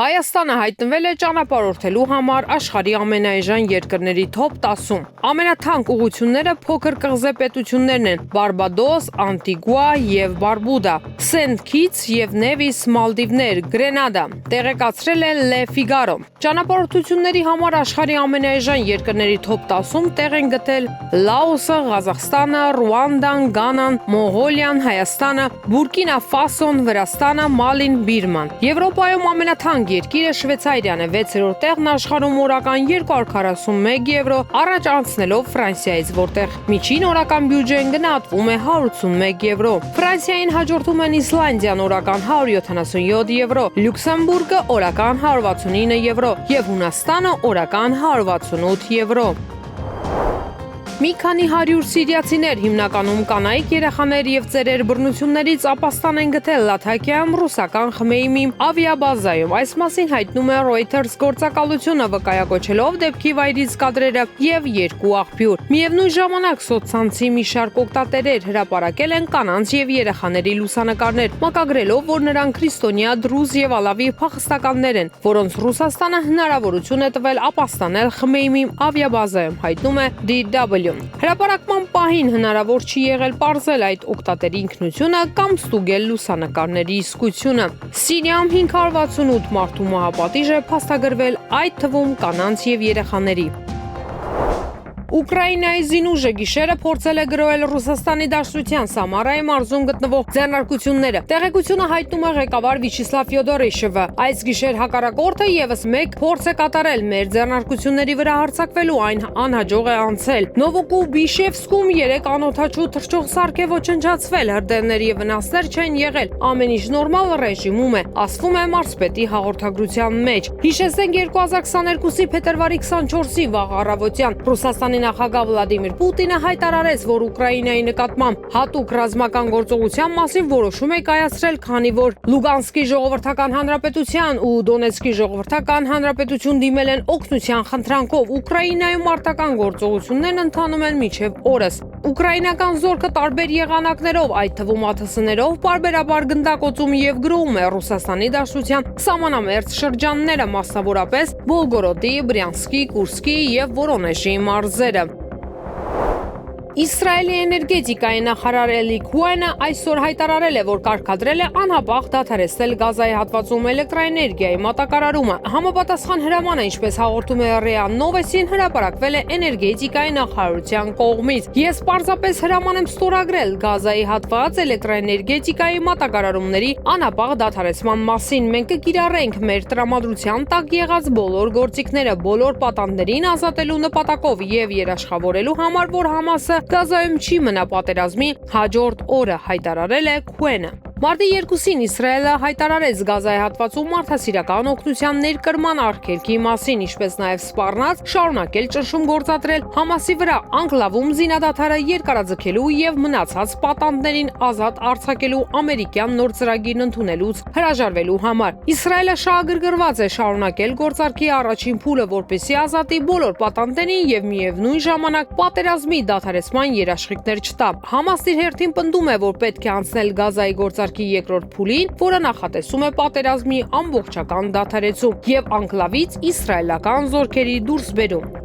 Հայաստանը հայտնվել է ճանապարհորդելու համար աշխարհի ամենաէժան երկրների թոփ 10-ում։ Ամենաթանկ ուղղությունները փոքր կղզե պետություններն են՝ Բարբադոս, Անտիգուա եւ Բարբուդա, Սենթ Քիթս եւ Նևիս, Մալդիվներ, Գրենադա, տեղեկացրել է Le Figaro։ Ճանապարհորդությունների համար աշխարհի ամենաէժան երկրների թոփ 10-ում տեղ են գտել Լաոսը, Ղազախստանը, Ռուանդան, Գանան, Մոնղոլիան, Հայաստանը, Բուրկինա Ֆասոն, Վրաստանը, Մալին, Բիրման։ Եվրոպայում ամենաթանկ երկիրը Շվեյցարիան է 6-րդ տեղն աշխարհում օրական 241 եվրո, առաջ անցնելով Ֆրանսիայից, որտեղ միջին օրական բյուջեն գնահատվում է 181 եվրո։ Ֆրանսիային հաջորդում են Իսլանդիան օրական 177 եվրո, Լյուքսեմբուրգը օրական 169 եվրո եւ Հունաստանը օրական 168 եվրո։ Մի քանի 100 սիրիացիներ, հիմնականում կանայք, երեխաներ եւ ծերեր բռնություններից ապաստան են գտել Լաթակիայում ռուսական Խմեյմի ավիաբազայում։ Այս մասին հայտնում է Reuters գործակալությունը, վկայակոչելով դեպքի վայրից կադրերը եւ երկու աղբյուր։ Միևնույն ժամանակ սոցցանցի մի շարք օգտատերեր հրապարակել են կանանց եւ երեխաների լուսանկարներ, մակագրելով, որ նրանք քրիստոնյա, դրուզ եւ ալավի փախստականներ են, որոնց Ռուսաստանը հնարավորություն է տվել ապաստանել Խմեյմի ավիաբազայում, հայտնում է DW։ Հրապարակման պահին հնարավոր չի եղել պարզել այդ օգտատերի ինքնությունը կամ ստուգել լուսանկարների իսկությունը։ Սիրիայում 568 մարդու մահապատիժ է փաստագրվել, այդ թվում կանանց եւ երեխաների։ Ուկրաինայի զինուժը գիշերը փորձել է գրոհել Ռուսաստանի Դաշնության Սամարայի մարզում գտնվող ձեռնարկությունները։ Տեղեկությունը հայտնում է ղեկավար Վիչիսլավ Ֆյոդորիշևը։ Այս գիշեր հակառակորդը եւս մեկ փորձ է կատարել մեր ձեռնարկությունների վրա հարձակվելու, այն անհաջող է անցել։ Նովոկուբիշևսկում 3 անօդաչու թռչող սարք է ոչնչացվել, հրդեհներ եւ վնասներ չեն եղել։ Ամեն ինչ նորմալ ռեժիմում է, ասվում է մարզպետի հաղորդագրության մեջ։ Հիշեցնենք 2022-ի փետրվարի 24-ի վաղ առավոտյան Ռուսաստանի նախագահ Վլադիմիր Պուտինը հայտարարեց, որ Ուկրաինայի նկատմամբ հատուկ ռազմական գործողության մասին որոշում է կայացրել, քանի որ Լուգանսկի ժողովրդական հանրապետության ու Դոնեցկի ժողովրդական հանրապետություն դիմել են օգնության խնդրանքով։ Ուկրաինայում արտական գործողություններն ընթանում են մինչև օրս։ Ուկրաինական զորքը տարբեր եղանակներով, այդ թվում ԱԹՍ-ներով, պարբերաբար գնդակոծում եւ գրոհում է Ռուսաստանի Դաշնության սահմանամերձ շրջանները, մասնավորապես Բոլգորոդի, Բրյանսկի, Կուրսկի եւ Վորոնեժի մարզերը։ Իսրայելի էներգետիկայի նախարար Էլի Քուենը այսօր հայտարարել է, որ կարգադրել է անհապաղ դադարեցնել Գազայի հատվածում էլեկտրաէներգիայի մատակարարումը։ Համապատասխան հրամանը, ինչպես հաղորդում է ՌԻԱ Նովեսին, հրապարակվել է էներգետիկայի նախարարության կողմից։ Ես պարզապես հրաման եմ ստորագրել Գազայի հատված էլեկտրաէներգետիկայի մատակարարումների անհապաղ դադարեցման մասին։ Մենք կկիրառենք մեր տրամադրության տակ եղած բոլոր գործիքները բոլոր պատանդներին ազատելու նպատակով եւ երաշխավորելու համար, որ Համասը Գազայում չի մնա պատերազմի հաջորդ օրը, հայտարարել է Քուենը։ Մարտի 2-ին Իսրայելը հայտարարեց Գազայի հատվածում մարդասիրական օգնության ներկրման արգելքի մասին, ինչպես նաև սպառնաց շարունակել ճնշում գործադրել Համասի վրա, անկլավում զինադադարը երկարաձգելու եւ մնացած պատանդներին ազատ արձակելու ամերիկյան նոր ծրագիրն ընդունելուց հրաժարվելու համար։ Իսրայելը շահագրգռված է շարունակել գործարքի առաջին փուլը, որպեսզի ազատի բոլոր պատանդներին եւ միևնույն ժամանակ պատերազմի դադարեցման երաշխիքներ չտա։ Համասն իր հերթին պնդում է, որ պետք է անցնել Գազայի գործարքի երկրորդ փուլին, որը նախատեսում է պատերազմի ամբողջական դադարեցում եւ անկլավից իսրայելական զորքերի դուրսբերում։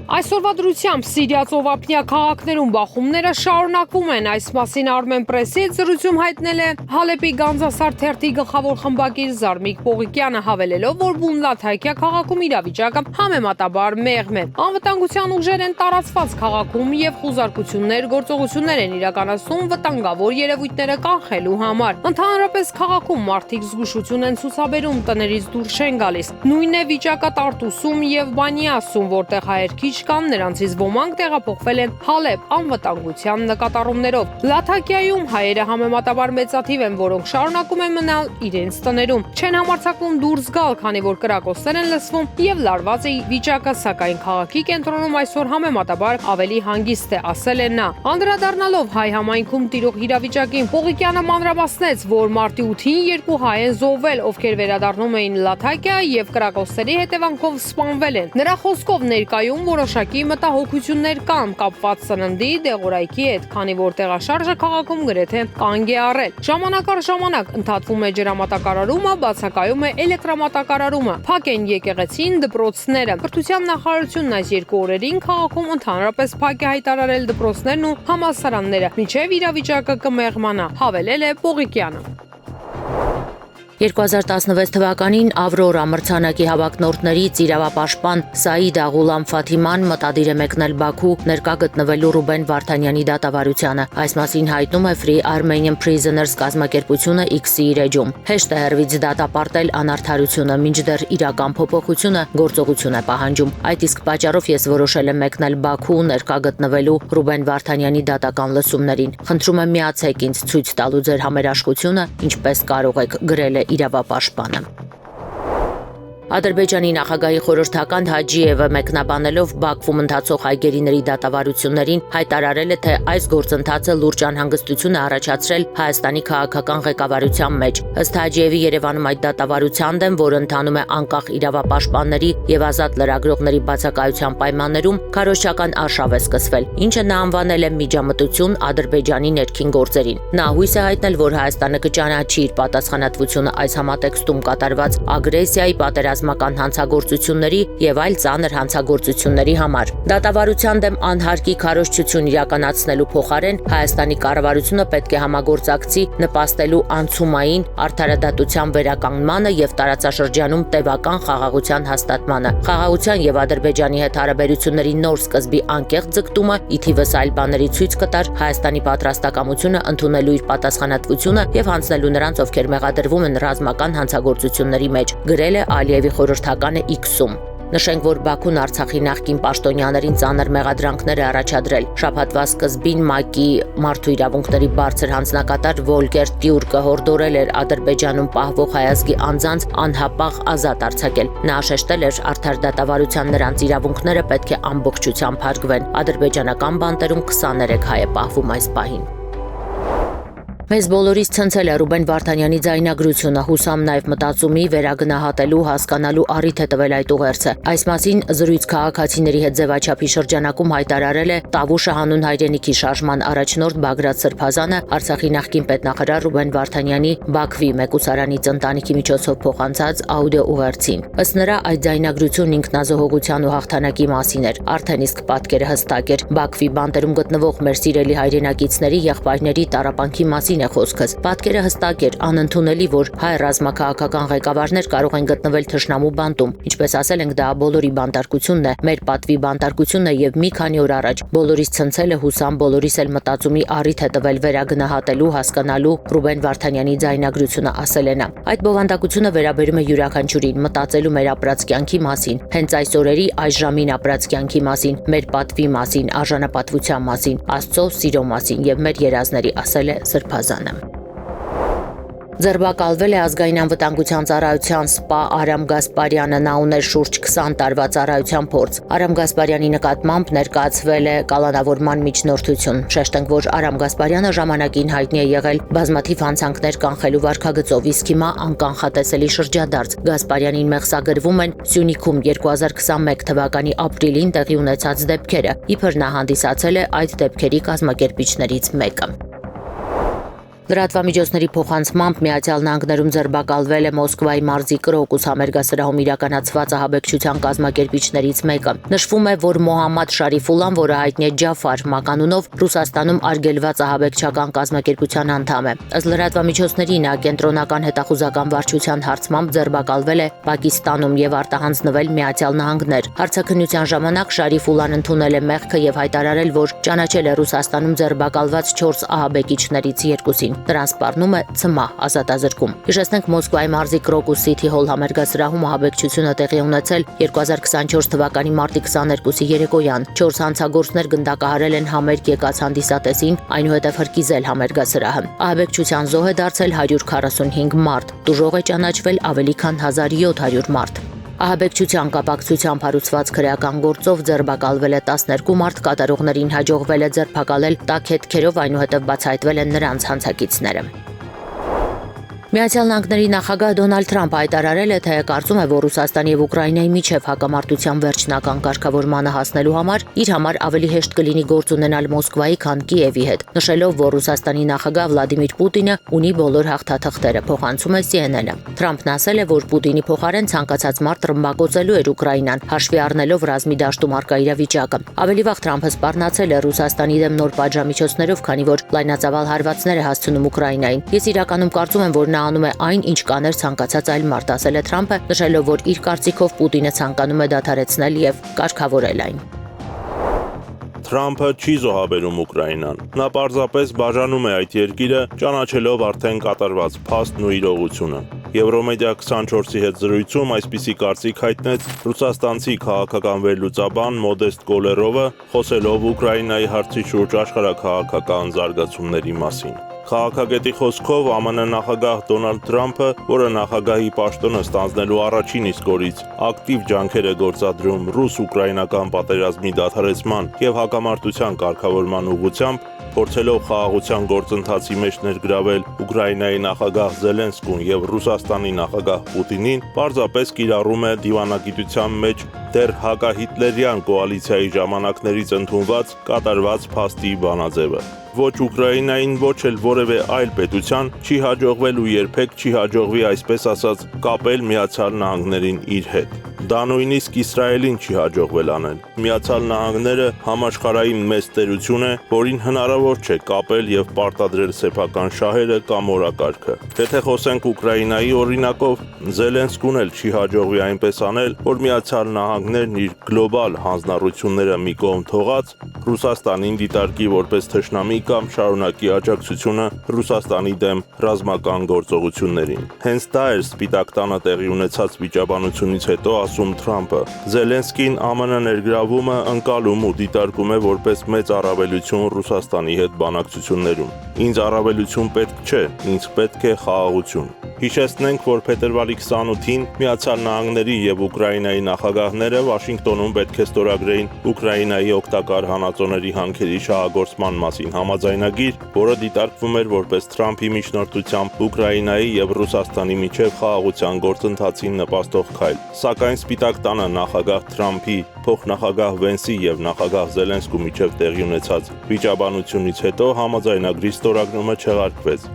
Այսօրվա դրությամբ Սիրիա-Ծովափնյա քաղաքներում բախումները շարունակվում են։ Այս մասին Armen Press-ից զրույցում հայտնել է Հալեպի Գանձասար թերթի գլխավոր խմբագիր Զարմիկ Պողիկյանը, հավելելով, որ Բուն-Լաթակիա քաղաքում իրավիճակը համեմատաբար մեղմ է։ Անվտանգության ուժեր են տարածված քաղաքում եւ խուզարկություններ, գործողություններ են իրականացնում վտանգավոր երևույթները կանխելու համար։ Ընդհանրապես քաղաքում մարդիկ զգուշություն են ցուցաբերում, տներից դուրս չեն գալիս։ Նույնն է վիճակը Տարտուսում եւ Բանիասում, որտեղ հայեր քիչ կան, նրանցից ոմանք տեղափոխվել են Հալեպ անվտանգության նկատառումներով։ Լաթակիայում հայերը համեմատաբար մեծաթիվ են, որոնք շարունակում են մնալ իրենց տներում։ Չեն համարձակվում դուրս գալ, քանի որ կրակոցներ են լսվում եւ լարված է վիճակը, սակայն քաղաքի կենտրոնում այսօր համեմատաբար ավելի հանգիստ է, ասել է նա։ Անդրադառնալով հայ համայնքում տիրող իրավիճակին, Պողիկյանը մանրամասնեց, որ մարտի 8-ին 2 հայ են զոհվել, ովքեր վերադառնում էին Լաթակիա եւ կրակոցների հետևանքով սպանվել են։ Նրա խոսքով ներկայում որոշ որոշակի մտահոգություններ կան կապված սննդի դեղորայքի հետ, քանի որ տեղաշարժը քաղաքում գրեթե կանգ է առել։ Ժամանակ առ ժամանակ ընդհատվում է ջրամատակարարումը, բացակայում է էլեկտրամատակարարումը, փակ են եկեղեցին, դպրոցները։ Կրթության նախարարությունն այս 2 օրերին քաղաքում ընդհանրապես փակ է հայտարարել դպրոցներն ու համալսարանները, մինչև իրավիճակը կմեղմանա, հավելել է Պողիկյանը։ 2016 թվականին Ավրորա մրցանակի հավակնորդներից իրավապաշտպան Սաիդ Աղուլամ Ֆաթիման մտադիր է մեկնել Բաքու ներկա գտնվելու Ռուբեն Վարդանյանի դատավարությանը։ Այս մասին հայտնում է Free Armenian Prisoners կազմակերպությունը X-ի իր էջում։ Հեշտ է հեռվից դատապարտել անարդարությունը, մինչդեռ իրական փոփոխությունը գործողություն է պահանջում։ Այդ իսկ պատճառով ես որոշել եմ մեկնել Բաքու ներկա գտնվելու Ռուբեն Վարդանյանի դատական լսումներին։ Խնդրում եմ միացեք ինձ ցույց տալու ձեր համերաշխությունը, ինչպես կարող եք, գրել է իրավապաշտպանը։ Ադրբեջանի նախագահի խորհրդական Հաջիևը մեկնաբանելով Բաքվում ընթացող հայգերիների դատավարություններին հայտարարել է, թե այս գործընթացը լուրջ անհանգստություն է առաջացրել Հայաստանի քաղաքական ղեկավարության մեջ։ Ըստ Հաջիևի Երևանում այդ դատավարության դեմ, որը ընթանում է անկախ իրավապաշտպանների եւ ազատ լրագրողների բացակայության պայմաններում, քարոզչական արշավ է սկսվել, ինչը նա անվանել է միջամտություն Ադրբեջանի ներքին գործերին։ Նա հույս է հայտնել, որ Հայաստանը կճանաչի իր պատասխանատվությունը այս համատեքստում կատարված ագրեսիայի, պատերազմական հանցագործությունների եւ այլ ծանր հանցագործությունների համար։ Դատավարության դեմ անհարկի քարոզչություն իրականացնելու փոխարեն Հայաստանի կառավարությունը պետք է համագործակցի նպաստելու անցումային արդարադատության վերականգնմանը եւ տարածաշրջանում տևական խաղաղության հաստատմանը։ Խաղաղության եւ Ադրբեջանի հետ հարաբերությունների նոր սկզբի անկեղծ ձգտումը ի թիվս այլ բաների ցույց կտար Հայաստանի պատրաստակամությունը ընդունելու իր պատասխանատվությունը եւ հանձնելու նրանց, ովքեր մեղադրվում են ռազմական հանցագործությունների մեջ, գրել է Ալիևի խորհրդականը X-ում։ Նշենք, որ Բաքուն Արցախի նախկին պաշտոնյաներին ծանր մեղադրանքներ է առաջադրել։ Շաբաթվա սկզբին ՄԱԿ-ի մարդու իրավունքների բարձր հանձնակատար Վոլկեր Տյուրկը հորդորել էր Ադրբեջանում պահվող հայ ազգի անձանց անհապաղ ազատ արձակել։ Նա շեշտել էր, արդար դատավարության նրանց իրավունքները պետք է ամբողջությամբ հարգվեն։ Ադրբեջանական բանտերում 23 հայ է պահվում այս պահին։ Մեզ բոլորիս ցնցել է Ռուբեն Վարդանյանի ձայնագրությունը, հուսամ նաև մտածումի վերագնահատելու, հասկանալու առիթ է տվել այդ ուղերձը։ Այս մասին զրույց քաղաքացիների հետ ձևաչափի շրջանակում հայտարարել է Տավուշը հանուն հայրենիքի շարժման առաջնորդ Բագրատ Սրբազանը Արցախի նախկին պետնախարար Ռուբեն Վարդանյանի Բաքվի մեկուսարանից ընտանիքի միջոցով փոխանցած աուդիո ուղերձին։ Ըստ նրա, այդ ձայնագրությունն ինքնազոհողության ու հաղթանակի մասին էր։ Արդեն իսկ պատկերը հստակ էր։ Բաքվի բանտերում գտնվող մեր սիրելի հայրենակիցների, եղբայրների տառապանքի մասին է խոսքս։ Պատկերը հստակ էր, անընդունելի, որ հայ ռազմաքաղաքական ղեկավարներ կարող են գտնվել թշնամու բանտում։ Ինչպես ասել ենք, դա բոլորի բանտարկությունն է, մեր պատվի բանտարկությունն է եւ մի քանի օր առաջ բոլորիս ցնցել է, հուսամ բոլորիս էլ մտածումի առիթ է տվել վերագնահատելու, հասկանալու Ռուբեն Վարդանյանի ձայնագրությունը, ասել է նա։ Այդ բովանդակությունը վերաբերում է յուրաքանչյուրին մտածելու մեր ապրած կյանքի մասին, հենց այս օրերի այս ժամին ապրած կյանքի մասին, մեր պատվի մասին, արժանապատվության մասին, Աստծո սիրո մասին եւ մեր երազների, ասել է Սրբազանը։ Ձերբակալվել է ազգային անվտանգության ծառայության սպա Արամ Գասպարյանը, նա ուներ շուրջ 20 տարվա ծառայության փորձ։ Արամ Գասպարյանի նկատմամբ ներկայացվել է կալանավորման միջնորդություն։ Շեշտենք, որ Արամ Գասպարյանը ժամանակին հայտնի է եղել բազմաթիվ հանցանքներ կանխելու վարքագծով, իսկ հիմա անկանխատեսելի շրջադարձ։ Գասպարյանին մեղսագրվում են Սյունիքում 2021 թվականի ապրիլին տեղի ունեցած դեպքերը, իբր նա հանդիսացել է այդ դեպքերի կազմակերպիչներից մեկը։ Լրատվամիջոցների փոխանցմամբ Միացյալ Նահանգներում ձերբակալվել է Մոսկվայի մարզի Կրոկուս համերգասրահում իրականացված ահաբեկչության կազմակերպիչներից մեկը։ Նշվում է, որ Մոհամմադ Շարիֆուլան, որը հայտնի է Ջաֆար մականունով, Ռուսաստանում արգելված ահաբեկչական կազմակերպության անդամ է։ Ըստ լրատվամիջոցների նա կենտրոնական հետախուզական վարչության հարցմամբ ձերբակալվել է Պակիստանում եւ արտահանձնվել Միացյալ Նահանգներ։ Հարցաքննության ժամանակ Շարիֆուլան ընդունել է մեղքը եւ հայտարարել, որ ճանաչել է Ռուսաստանում ձերբակալված 4 ահաբեկիչներից 2-ին։ Նրանց սպառնում է ՑՄԱ ազատազրկում։ Հիշեցնենք, Մոսկվայի մարզի Կրոկուս City Hall համերգասրահում ահաբեկչությունը տեղի ունեցել 2024 թվականի մարտի 22-ի երեկոյան։ 4 հանցագործներ գնդակահարել են համերգ եկած հանդիսատեսին, այնուհետև հրկիզել համերգասրահը։ Ահաբեկչության զոհ է դարձել 145 մարդ, տուժող է ճանաչվել ավելի քան 1700 մարդ։ Ահաբեկչության կապակցությամբ հարուցված քրեական գործով ձերբակալվել է 12 մարդ, կատարողներին հաջողվել է ձերբակալել տաք հետքերով, այնուհետև բացահայտվել են նրանց հանցակիցները։ Միացյալ Նահանգների նախագահ Դոնալդ Թրամփը հայտարարել է, թե կարծում է, որ Ռուսաստանի եւ Ուկրաինայի միջև հակամարտության վերջնական կարգավորմանը հասնելու համար իր համար ավելի հեշտ կլինի գործ ունենալ Մոսկվայի, քան Կիևի հետ, նշելով, որ Ռուսաստանի նախագահ Վլադիմիր Պուտինը ունի բոլոր հաղթաթղթերը, փոխանցում է CNN-ը։ Թրամփն ասել է, որ Պուտինի փոխարեն ցանկացած մարդ ռմբակոծելու էր Ուկրաինան, հաշվի առնելով ռազմի դաշտում արկա իրավիճակը։ Ավելի վաղ Թրամփը սպառնացել է Ռուսաստանի դեմ նոր պատժամիջոցներով, քանի որ լայնածավալ հարվածներ է հասցնում Ուկրաինային։ Ես իրականում կարծում եմ, որ նա անում է այն, ինչ կաներ ցանկացած այլ մարդ, ասել է Թրամփը, նշելով, որ իր կարծիքով Պուտինը ցանկանում է դադարեցնել եւ կարգավորել այն։ Թրամփը չի զոհաբերում Ուկրաինան։ Նա պարզապես բաժանում է այդ երկիրը, ճանաչելով արդեն կատարված փաստն ու իրողությունը։ Եվրոմեդիա 24-ի հետ զրույցում այսպիսի կարծիք հայտնեց ռուսաստանցի քաղաքական վերլուծաբան Մոդեստ Կոլերովը, խոսելով Ուկրաինայի հարցի շուրջ աշխարհաքաղաքական զարգացումների մասին։ Քաղաքագետի խոսքով ԱՄՆ նախագահ Դոնալդ Թրամփը, որը նախագահի պաշտոնը ստանձնելու առաջին իսկ օրից ակտիվ ջանքեր է գործադրում ռուս-ուկրաինական պատերազմի դադարեցման եւ հակամարտության կարգավորման ուղղությամբ, փորձելով խաղաղության գործընթացի մեջ ներգրավել Ուկրաինայի նախագահ Զելենսկուն եւ Ռուսաստանի նախագահ Պուտինին, պարզապես կիրառում է դիվանագիտության մեջ դեռ հակահիտլերյան կոալիցիայի ժամանակներից ընդունված կատարված փաստի բանաձևը։ Ոչ Ուկրաինային, ոչ էլ որևէ այլ պետության չի հաջողվել ու երբեք չի հաջողվի, այսպես ասած, կապել Միացյալ Նահանգներին իր հետ։ Դա նույնիսկ Իսրայելին չի հաջողվել անել։ Միացյալ Նահանգները համաշխարհային մեծ տերություն է, որին հնարավոր չէ կապել եւ պարտադրել սեփական շահերը կամ օրակարգը։ Եթե խոսենք Ուկրաինայի օրինակով, Զելենսկուն էլ չի հաջողվի այնպես անել, որ Միացյալ Նահանգներն իր գլոբալ հանձնառությունները մի կողմ թողած Ռուսաստանին դիտարկի որպես թշնամի կամ շարունակի աջակցությունը Ռուսաստանի դեմ ռազմական գործողություններին։ Հենց դա էր Սպիտակ տանը տեղի ունեցած վիճաբանությունից հետո ասում Թրամփը։ Զելենսկին ԱՄՆ ներգրավումը ընկալում ու դիտարկում է որպես մեծ առավելություն Ռուսաստանի հետ բանակցություններում։ Ինձ առավելություն պետք չէ, ինձ պետք է խաղաղություն։ Հիշեցնենք, որ փետրվարի 28-ին Միացյալ Նահանգների եւ Ուկրաինայի նախագահները Վաշինգտոնում պետք է ստորագրեին Ուկրաինայի օգտակար հանածոների հանքերի շահագործման մասին համաձայնագիր, որը դիտարկվում էր որպես Թրամփի միջնորդությամբ Ուկրաինայի եւ Ռուսաստանի միջև խաղաղության գործընթացին նպաստող քայլ։ Սակայն Սպիտակ տանը նախագահ Թրամփի, փոխնախագահ Վենսի եւ նախագահ Զելենսկու միջև տեղի ունեցած վիճաբանությունից հետո համաձայնագրի ստորագրումը չեղարկվեց։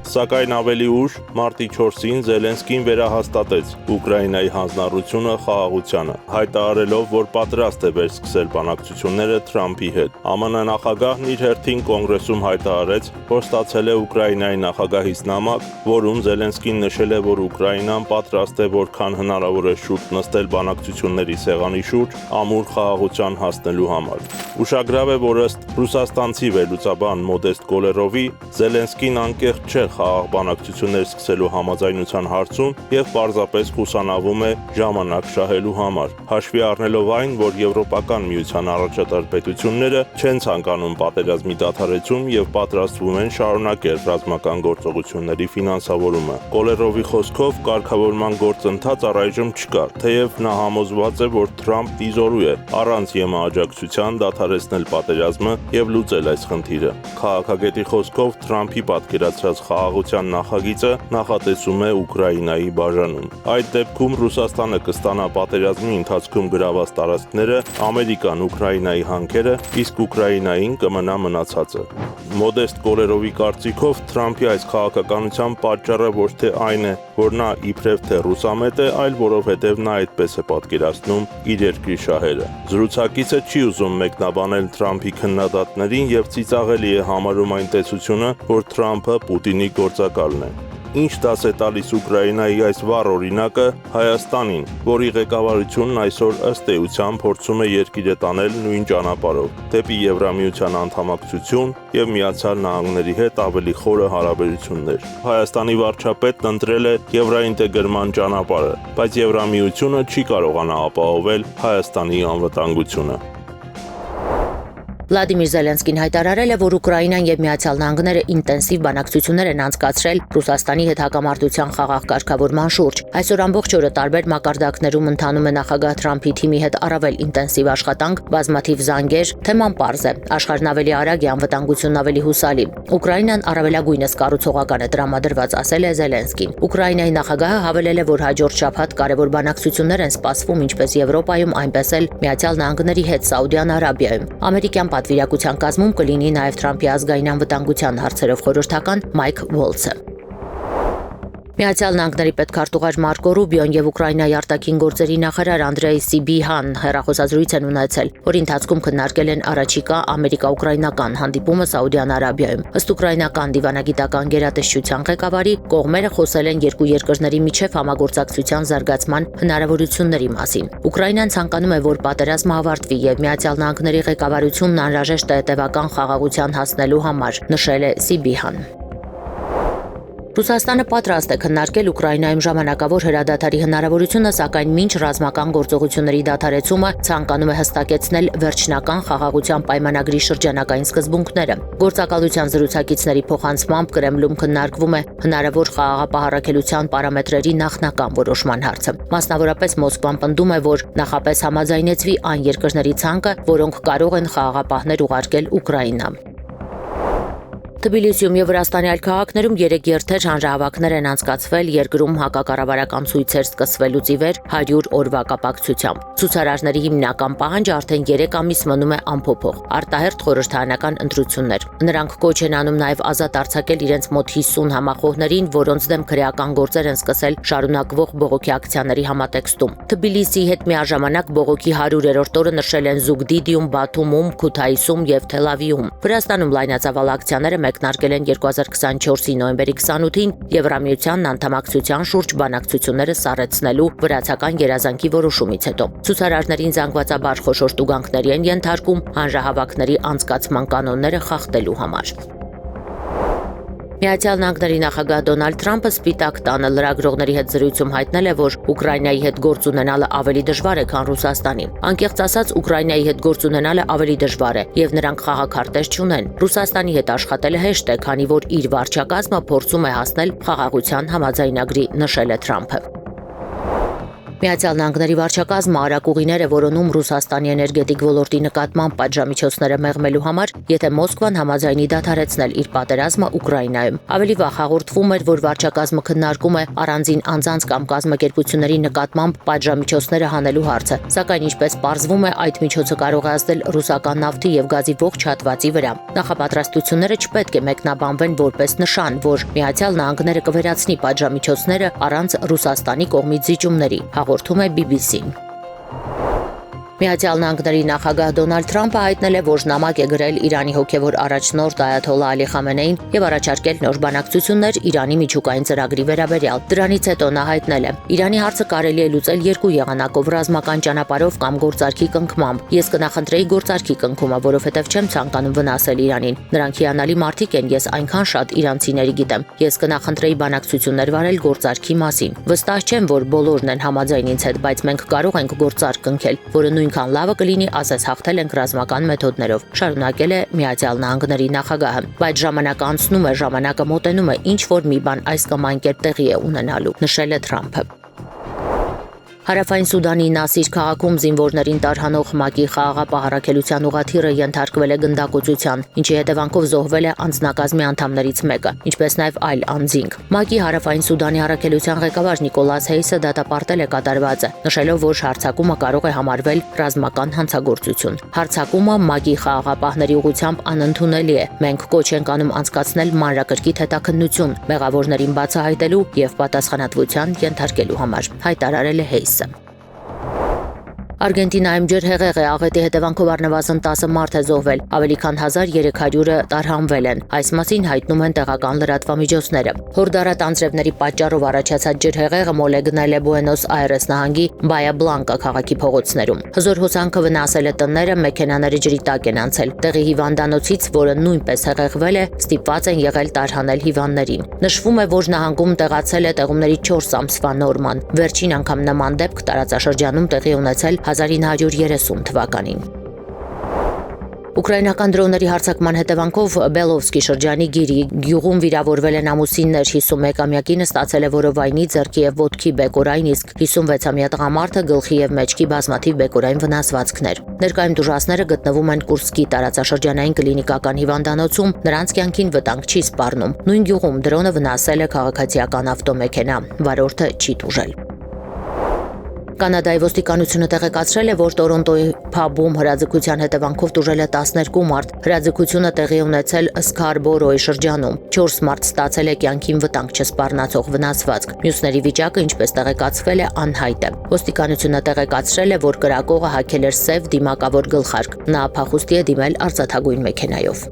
Սակայն ավելի ուշ, մարտի 4-ին Զելենսկին վերահաստատեց Ուկրաինայի հանձնառությունը խաղաղությանը, հայտարարելով, որ պատրաստ է վերսկսել բանակցությունները Թրամփի հետ։ ԱՄՆ նախագահն իր հերթին կոնգրեսում հայտարարեց, որ ստացել է Ուկրաինայի նախագահից նամակ, որում Զելենսկին նշել է, որ Ուկրաինան պատրաստ է որքան հնարավոր է շուտ նստել բանակցությունների սեղանի շուրջ ամուր խաղաղության հասնելու համար։ Ուշագրավ է, որ ըստ ռուսաստանցի վերլուծաբան Մոդեստ Կոլերովի, Զելենսկին անկեղծ չէ խաղաղ բանակցություններ սկսելու համաձայնության հարցում եւ պարզապես խուսանավում է ժամանակ շահելու համար, հաշվի առնելով այն, որ Եվրոպական միության առաջատար պետությունները չեն ցանկանում պատերազմի դադարեցում եւ պատրաստվում են շարունակել ռազմական գործողությունների ֆինանսավորումը։ Կոլերովի խոսքով կարգավորման գործընթաց առայժմ չկա, թեև նա համոզված է, որ Թրամփ դիզորու է առանց ԵՄ աջակցության դադարեցնել պատերազմը եւ լուծել այս խնդիրը։ Քաղաքագետի խոսքով Թրամփի պատկերացրած խաղաղության նախագիծը նախատեսում է Ուկրաինայի բաժանում։ Այդ դեպքում Ռուսաստանը կստանա պատերազմի ընթացքում գրաված տարածքները, Ամերիկան Ուկրաինայի հանքերը, իսկ Ուկրաինային կմնա մնացածը։ Մոդեստ Կոլերովի կարծիքով Թրամփի այս քաղաքականության պատճառը ոչ թե այն է, որ նա իբրև թե ռուսամետ է, այլ որովհետև նա այդպես է պատկերացնում իր երկրի շահերը։ Զրուցակիցը չի ուզում մեկնաբանել Թրամփի քննադատներին եւ ծիծաղելի է համարում այն տեսությունը, որ Թրամփը Պուտինի գործակալն է։ Ինչ դաս է տալիս Ուկրաինայի այս վառ օրինակը Հայաստանին, որի ղեկավարությունն այսօր ըստ էության փորձում է երկիրը տանել նույն ճանապարհով՝ դեպի Եվրամիության անդամակցություն եւ Միացյալ Նահանգների հետ ավելի խորը հարաբերություններ։ Հայաստանի վարչապետն ընտրել է եվրոինտեգրման ճանապարհը, բայց Եվրամիությունը չի կարողանա ապահովել Հայաստանի անվտանգությունը։ Վլադիմիր Զելենսկին հայտարարել է, որ Ուկրաինան եւ Միացյալ Նահանգները ինտենսիվ բանակցություններ են անցկացրել Ռուսաստանի հետ հակամարտության խաղաղ կարգավորման շուրջ։ Այսօր ամբողջ օրը տարբեր մակարդակներում ընթանում է նախագահ Թրամփի թիմի հետ առավել ինտենսիվ աշխատանք, բազմաթիվ զանգեր, թեման պարզ է։ Աշխարհն ավելի արագ է, անվտանգությունն ավելի հուսալի։ Ուկրաինան առավելագույնս կառուցողական է տրամադրված, ասել է Զելենսկին։ Ուկրաինայի նախագահը հավելել է, որ հաջորդ շաբաթ կարևոր բանակցություններ են սպասվում ինչպես Եվրոպայում, այնպես էլ Միացյալ Նահանգների հետ Սաուդյան Արաբիայում։ Ամերիկյան պատվիրակության կազմում կլինի նաև Թրամփի ազգային անվտանգության հարցերով խորհրդական Մայք Վոլցը։ Միացյալ Նահանգների պետքարտուղար Մարկո Ռուբիոն եւ Ուկրաինայի արտաքին գործերի նախարար Անդրեյ Սիբիհան հեռախոսազրույց են ունեցել, որի ընթացքում քննարկել են առաջիկա ամերիկա-ուկրաինական հանդիպումը Սաուդյան Արաբիայում։ Ըստ ուկրաինական դիվանագիտական գերատեսչության ղեկավարի, կողմերը խոսել են երկու երկրների միջև համագործակցության զարգացման հնարավորությունների մասին։ Ուկրաինան ցանկանում է, որ պատերազմը ավարտվի եւ Միացյալ Նահանգների ղեկավարությունն անհրաժեշտ է հետևական խաղաղության հասնելու համար, նշել է Սիբիհան։ Ռուսաստանը պատրաստ է քննարկել Ուկրաինայում ժամանակավոր հրադադարի հնարավորությունը, սակայն մինչ ռազմական գործողությունների դադարեցումը ցանկանում է հստակեցնել վերջնական խաղաղության պայմանագրի շրջանակային սկզբունքները։ Գործակալության զրուցակիցների փոխանցմամբ Կրեմլում քննարկվում է հնարավոր խաղաղապահարակելության պարամետրերի նախնական որոշման հարցը։ Մասնավորապես Մոսկվան պնդում է, որ նախապես համաձայնեցվի այն երկրների ցանկը, որոնք կարող են խաղաղապահներ ուղարկել Ուկրաինա։ Թբիլիսիում եւ Վրաստանի այլ քաղաքներում 3 երթեր հանրահավաքներ են անցկացվել երկրում հակակառավարական ցույցեր սկսվելուց ի վեր 100 օրվա կապակցությամբ։ Ցուցարարների հիմնական պահանջը արդեն 3 ամիս մնում է անփոփոխ՝ արտահերթ խորհրդարանական ընտրություններ։ Նրանք կոչ են անում նաեւ ազատ արձակել իրենց մոտ 50 համախոհներին, որոնց դեմ քրեական գործեր են սկսել շարունակվող բողոքի ակցիաների համատեքստում։ Թբիլիսիի հետ միաժամանակ բողոքի 100-րդ օրը նշել են Զուգդիդիում, Բաթումում, Քութայիսում եւ Թել Ավիվում։ Վրաստանում լայնածավալ ակցիաները մեկնարկել են 2024-ի նոյեմբերի 28-ին Եվրամիությանն անդամակցության շուրջ բանակցությունները սառեցնելու վրացական երազանքի որոշումից հետո։ Ցուցարարներին զանգվածաբար խոշոր տուգանքների են ենթարկում հանրահավաքների անցկացման կանոնները խախտելու համար։ Միացյալ Նահանգների նախագահ Դոնալդ Թրամփը Սպիտակ տանը լրագրողների հետ զրույցում հայտնել է, որ Ուկրաինայի հետ գործ ունենալը ավելի դժվար է, քան Ռուսաստանի։ Անկեղծ ասած, Ուկրաինայի հետ գործ ունենալը ավելի դժվար է, եւ նրանք խաղաքարտեզ չունեն։ Ռուսաստանի հետ աշխատելը հեշտ է, քանի որ իր վարչակազմը փորձում է հասնել խաղաղության համաձայնագրի, նշել է Թրամփը։ Միացյալ Նահանգների վարչակազմը արագ ուղիներ է որոնում Ռուսաստանի էներգետիկ ոլորտի նկատմամբ պատժամիջոցները մեղմելու համար, եթե Մոսկվան համաձայնի դադարեցնել իր պատերազմը Ուկրաինայում։ Ավելի վաղ հաղորդվում էր, որ վարչակազմը քննարկում է առանձին անձանց կամ կազմակերպությունների նկատմամբ պատժամիջոցները հանելու հարցը, սակայն ինչպես պարզվում է, այդ միջոցը կարող է ազդել ռուսական նավթի եւ գազի ողջ հատվածի վրա։ Նախապատրաստությունները չպետք է մեկնաբանվեն որպես նշան, որ Միացյալ Նահանգները կվերացնի պատժամիջոցները առանց Ռուսաստանի կողմից զիջումների, հաղորդում է BBC-ն։ Միացյալ Նահանգների նախագահ Դոնալդ Թրամփը հայտնել է, որ նամակ է գրել Իրանի հոգևոր առաջնորդ Այաթոլլահ Ալի Խամենեին եւ առաջարկել նոր բանակցություններ Իրանի միջուկային ծրագրի վերաբերյալ։ Դրանից հետո նա հայտնել է. «Իրանի հարցը կարելի է լուծել երկու եղանակով՝ ռազմական ճանապարհով կամ գործարքի կնքմամբ։ Ես կնախընտրեի գործարքի կնքումը, որովհետեւ չեմ ցանկանում վնասել Իրանին։ Նրանք հիանալի մարդիկ են, ես այնքան շատ իրանցիների գիտեմ։ Ես կնախընտրեի բանակցություններ վարել գործարքի մասին։ Վստահ չեմ, որ բոլորն են համաձայն ինձ հետ, բայց մենք կարող ենք գործարք կնքել, որը նույնքան լավը կլինի, ասես հաղթել ենք ռազմական մեթոդներով», շարունակել է Միացյալ Նահանգների նախագահը։ Բայց ժամանակը անցնում է, ժամանակը մոտենում է, ինչ որ մի բան այս կամ այն կերպ տեղի է ունենալու, նշել է Թրամփը։ Հարավային Սուդանի Նասիր քաղաքում զինվորներին տարհանող ՄԱԿ-ի խաղաղապահարակելության ուղղաթիռը ենթարկվել է գնդակոծության, ինչի հետևանքով զոհվել է անձնակազմի անդամներից մեկը, ինչպես նաև այլ անձինք։ ՄԱԿ-ի Հարավային Սուդանի առաքելության ղեկավար Նիկոլաս Հեյսը դատապարտել է կատարվածը, նշելով, որ հարձակումը կարող է համարվել ռազմական հանցագործություն։ Հարձակումը ՄԱԿ-ի խաղաղապահների ուղղությամբ անընդունելի է։ Մենք կոչ ենք անում անցկացնել մանրակրկիտ հետաքննություն, մեղավորներին բացահայտելու եւ պատասխանատվության ենթարկելու համար, հայտարարել է Հեյսը։ Արգենտինայում ջրհեղեղ է, աղետի հետևանքով առնվազն 10 մարդ է զոհվել, ավելի քան 1300-ը տարհանվել են։ Այս մասին հայտնում են տեղական լրատվամիջոցները։ Հորդարատ անձրևների պատճառով առաջացած ջրհեղեղը մոլեգնել է Բուենոս Այրես նահանգի Բայա Բլանկա քաղաքի փողոցներում։ Հզոր հոսանքը վնասել է տները, մեքենաները ջրի տակ են անցել։ Տեղի հիվանդանոցից, որը նույնպես հեղեղվել է, ստիպված են եղել տարհանել հիվանդներին։ Նշվում է, որ նահանգում տեղացել է տեղումների 4 ամսվա նորման։ Վերջին անգամ նման դեպք տարածաշրջանում տեղի ունեցել 1930 թվականին։ Ուկրաինական դրոնների հարձակման հետևանքով Բելովսկի շրջանի Գիրի գյուղում վիրավորվել են ամուսիններ, 51-ամյա կինը ստացել է որովայնի, ձեռքի եւ ոտքի բեկորային, իսկ 56-ամյա տղամարդը գլխի եւ մեջքի բազմաթիվ բեկորային վնասվածքներ։ Ներկայում դժվարները գտնվում են Կուրսկի տարածաշրջանային կլինիկական հիվանդանոցում, նրանց կյանքին վտանգ չի սպառնում։ Նույն գյուղում դրոնը վնասել է քաղաքացիական ավտոմեքենա, վարորդը չի տուժել։ Կանադայի ոստիկանությունը տեղեկացրել է, որ Տորոնտոյի փաբում հրաձգության հետևանքով տուժել է 12 մարդ։ Հրաձգությունը տեղի ունեցել Սկարբորոյի շրջանում։ 4 մարդ ստացել է կյանքին վտանգ չսպառնացող վնասվածք։ Մյուսների վիճակը, ինչպես տեղեկացվել է, անհայտ է։ Ոստիկանությունը տեղեկացրել է, որ կրակողը հագել էր սև դիմակավոր գլխարկ։ Նա փախուստի է դիմել արծաթագույն մեքենայով։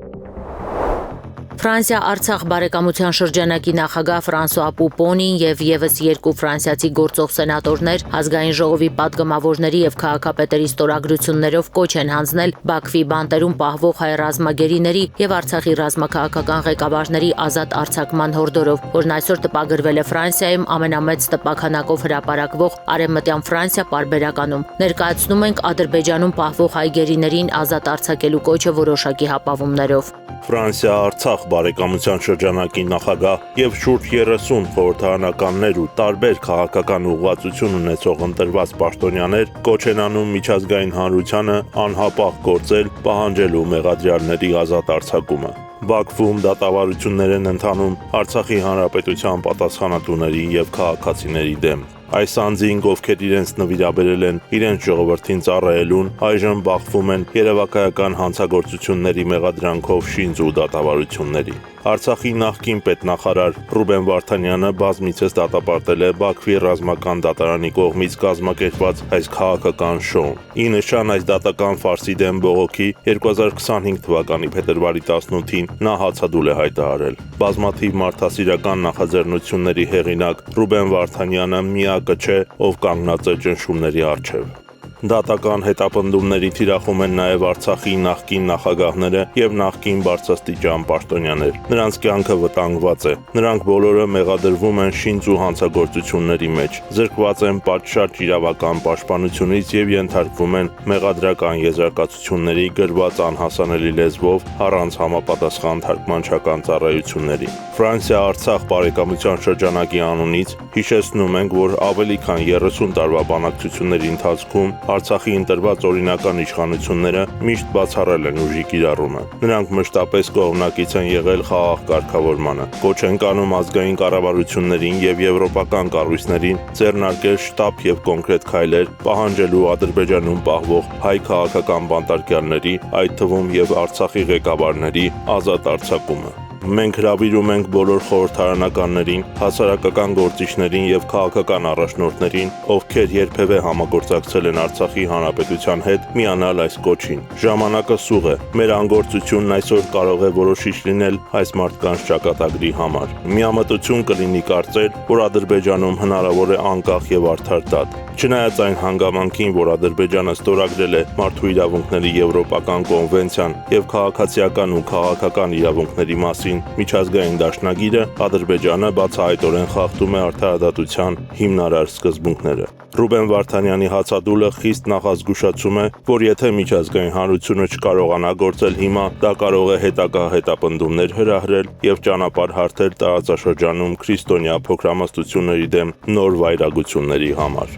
Ֆրանսիա-Արցախ բարեկամության շրջանակի նախագահ Ֆրանսուଆ Պուպոնին եւ եւս 2 ֆրանսիացի գործող սենատորներ ազգային ժողովի պատգամավորների եւ քաղաքապետերի ստորագրություններով կոչ են հանձնել Բաքվի բանտերում պահվող հայ ռազմագերիների եւ Արցախի ռազմաքաղաքական ղեկավարների ազատ արձակման հորդորով, որն այսօր տպագրվել է Ֆրանսիայում ամենամեծ տպաքանակով հրապարակվող Արևմտյան Ֆրանսիա պարբերականում։ Ներկայացնում ենք Ադրբեջանում պահվող հայ գերիներին ազատ արձակելու կոչը որոշակի հապավումներով։ Ֆրանսիա-Արցախ բարեկամության շրջանակի նախագահ եւ շուրջ 30 խորհրդարանականներ ու տարբեր քաղաքական ուղղվածություն ունեցող ընտրված պաշտոնյաներ կոչ են անում միջազգային հանրությանը անհապաղ գործել պահանջելու մեղադրյալների ազատ արձակումը։ Բաքվում դատավարություններ են ընթանում Արցախի հանրապետության պատասխանատուների եւ քաղաքացիների դեմ։ Այս անձինք, ովքեր իրենց նվիրաբերել են իրենց ժողովրդին ծառայելուն, այժմ բախվում են երևակայական հանցագործությունների մեղադրանքով շինծ ու դատավարությունների։ Արցախի նախկին պետնախարար Ռուբեն Վարդանյանը բազմիցս դատապարտել է Բաքվի ռազմական դատարանի կողմից կազմակերպված այս քաղաքական շոուն։ Ի նշան այս դատական ֆարսի դեմ բողոքի 2025 թվականի փետրվարի 18-ին նա հացադուլ է հայտարարել։ Բազմաթիվ մարդասիրական նախաձեռնությունների հեղինակ Ռուբեն Վարդանյանը միակը չէ, ով կանգնած է ճնշումների առջև։ Դատական հետապնդումների թիրախում են նաև Արցախի նախկին նախագահները եւ նախկին բարձրաստիճան պաշտոնյաներ։ Նրանց կյանքը վտանգված է։ Նրանք բոլորը մեղադրվում են շինծ ու հանցագործությունների մեջ, զրկված են պատշաճ իրավական պաշտպանությունից եւ ենթարկվում են մեղադրական եզրակացությունների գրված անհասանելի լեզվով առանց համապատասխան թարգմանչական ծառայությունների։ Ֆրանսիա-Արցախ բարեկամության շրջանակի անունից հիշեցնում ենք, որ ավելի քան 30 տարվա բանակցությունների ընթացքում Արցախի ընտրված օրինական իշխանությունները միշտ բացառել են ուժի կիրառումը։ Նրանք մշտապես կողմնակից են եղել խաղաղ կարգավորմանը, կոչ են կանում ազգային կառավարություններին եւ եվրոպական կառույցներին ձեռնարկել շտապ եւ կոնկրետ քայլեր պահանջելու Ադրբեջանում պահվող հայ քաղաքական բանտարկյալների, այդ թվում եւ Արցախի ղեկավարների ազատ արձակումը։ Մենք հրավիրում ենք բոլոր խորհրդարանականներին, հասարակական գործիչներին եւ քաղաքական առաջնորդներին, ովքեր երբևէ համագործակցել են Արցախի հանրապետության հետ, միանալ այս կոչին։ Ժամանակը սուղ է։ Մեր անգործությունն այսօր կարող է որոշիչ լինել այս մարդկանց ճակատագրի համար։ Միամտություն կլինի կարծել, որ Ադրբեջանում հնարավոր է անկախ եւ արդար դատ։ Չնայած այն հանգամանքին, որ Ադրբեջանը ստորագրել է մարդու իրավունքների եվրոպական կոնվենցիան եւ քաղաքացիական ու քաղաքական իրավունքների մասին միջազգային դաշնագիրը, Ադրբեջանը բացահայտորեն խախտում է արդարադատության հիմնարար սկզբունքները։ Ռուբեն Վարդանյանի հացադուլը խիստ նախազգուշացում է, որ եթե միջազգային հանրությունը չկարողանա գործել հիմա, դա կարող է հետագա հետապնդումներ հրահրել եւ ճանապարհ հարթել տարածաշրջանում քրիստոնյա փոքրամասնությունների դեմ նոր վայրագությունների համար։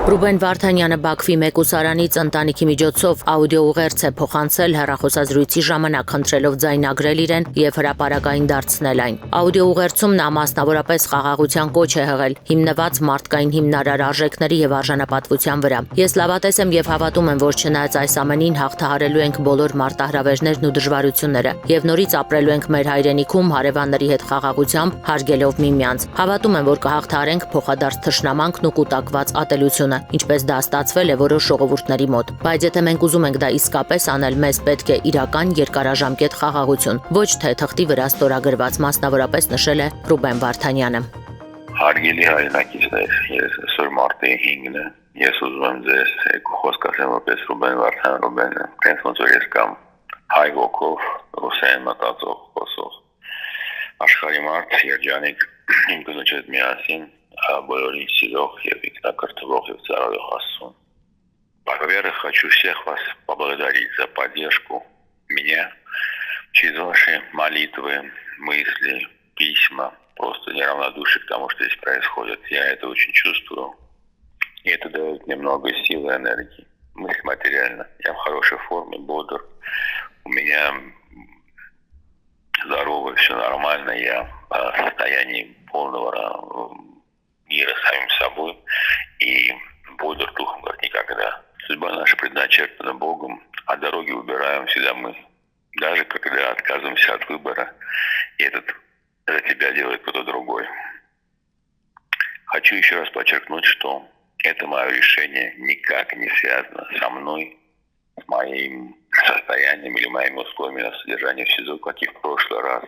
Ռուբեն Վարդանյանը Բաքվի մեկուսարանից ընտանիքի միջոցով աուդիո ուղերձ է փոխանցել հեռախոսազրույցի ժամանակ, խնդրելով ձայնագրել իրեն եւ հրապարակային դարձնել այն։ Աուդիո ուղերձում նա մասնավորապես խաղաղության կոչ է հղել, հիմնված մարդկային հիմնարար արժեքների եւ արժանապատվության վրա։ Ես լավատես եմ եւ հավատում եմ, որ չնայած այս ամենին հաղթահարելու ենք բոլոր մարտահրավերներն ու դժվարությունները եւ նորից ապրելու ենք մեր հայրենիքում հարևանների հետ խաղաղությամբ, հարգելով միմյանց։ Հավատում եմ, որ կհաղթահարենք փոխադարձ թշնամանքն ու կուտակված ատելությունը, ինչպես դա ստացվել է որոշ ժողովուրդների մոտ։ Բայց եթե մենք ուզում ենք դա իսկապես անել, մեզ պետք է իրական երկարաժամկետ խաղաղություն, ոչ թե թղթի վրա ստորագրված, մասնավորապես նշել է Ռուբեն Վարդանյանը։ Հարգելի հայրենակիցներ, ես այսօր մարտի 5-ն է։ Ես ուզում եմ ձեզ երկու խոսք ասեմ որպես Ռուբեն Վարդանյանը, այնպես ոնց որ ես կամ հայ ոգով, ռուսերեն մտածող, խոսող աշխարհի մարդ, երջանիկ, իմ կնոջ հետ միասին բոլորին սիրող եւ ինքնակրթվող եւ ծառայող Աստծուն։ Во-первых, хочу всех вас поблагодарить за поддержку меня. Через ваши молитвы, мысли, письма, просто неравнодушие к тому, что здесь происходит. Я это очень чувствую. И это дает мне много сил и энергии. Мысль материально. Я в хорошей форме, бодр. У меня здоровый, все нормально. Я в состоянии полного мира с самим собой. И бодр духом, как никогда. Судьба наша предначертана Богом, а дороги выбираем всегда мы. Даже когда отказываемся от выбора, и этот за тебя делает кто-то другой. Хочу еще раз подчеркнуть, что это мое решение никак не связано со мной, с моим состоянием или моими условиями на содержание в СИЗО, как и в прошлый раз,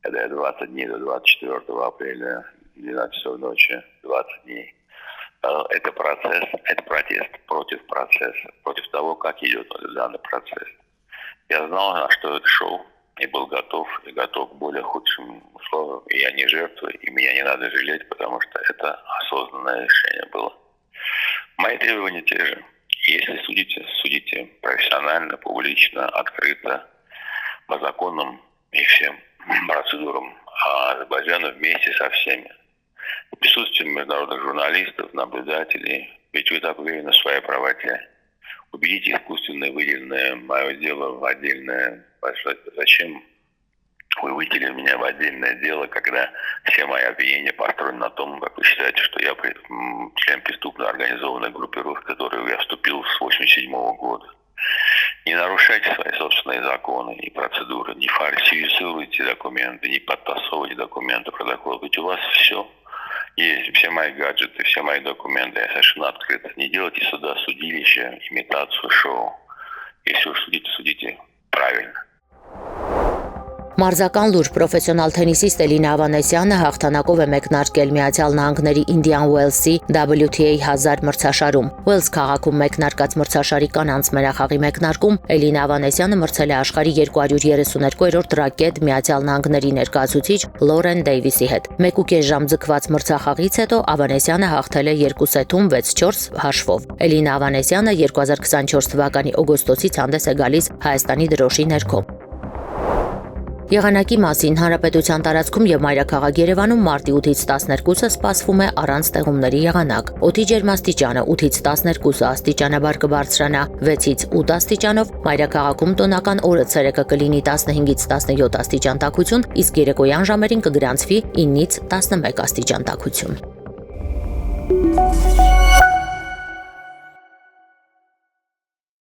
когда я 20 дней до 24 апреля, 12 часов ночи, 20 дней. Это процесс, это протест против процесса, против того, как идет данный процесс. Я знал, на что это шоу, и был готов, и готов к более худшим условиям. И я не жертва, и меня не надо жалеть, потому что это осознанное решение было. Мои требования те же. Если судите, судите профессионально, публично, открыто, по законам и всем процедурам Азербайджана вместе со всеми. В присутствии международных журналистов, наблюдателей, ведь вы так уверены в своей правоте. Убедите искусственно выделенное мое дело в отдельное... Зачем вы выделили меня в отдельное дело, когда все мои обвинения построены на том, как вы считаете, что я член преступной организованной группировки, в которую я вступил с 1987 года. Не нарушайте свои собственные законы и процедуры, не фальсифицируйте документы, не подтасовывайте документы, протоколы. Ведь у вас все есть, все мои гаджеты, все мои документы, я совершенно открыт. Не делайте сюда судилище, имитацию шоу. Если уж судите, судите правильно. Մարզական լուր պրոֆեսիոնալ թենիսիստ Էլինա Ավանեսյանը հաղթանակով է մեկնարկել Միացյալ Նահանգների Indian Wells-ի WTA 1000 մրցաշարում։ Wells քաղաքում մեկնարկած մրցաշարի կանանց մերախաղի մեկնարկում Էլինա Ավանեսյանը մրցել է աշխարհի 232-րդ ռակետ Միացյալ Նահանգների ներկայացուցիչ Լորեն Դեյվիսի հետ։ 1.5 ժամ ձգված մրցախաղից հետո Ավանեսյանը հաղթել է 2 սեթում 6-4 հաշվով։ Էլինա Ավանեսյանը 2024 թվականի օգոստոսից հանդես է գալիս Հայաստանի դրոշի ներքո։ Եղանակի մասին հանրապետության տարածքում եւ մայրաքաղաք Երևանում մարտի 8-ից 12-ը սպասվում է առանց ստեղումների եղանակ։ Օդի ջերմաստիճանը 8-ից 12 աստիճանաբար կբարձրանա, 6-ից 8 աստիճանով, մայրաքաղաքում տոնական օրը ցերեկը կլինի 15-ից 17 աստիճան տաքություն, իսկ երեկոյան ժամերին կգրանցվի 9-ից 11 աստիճան տաքություն։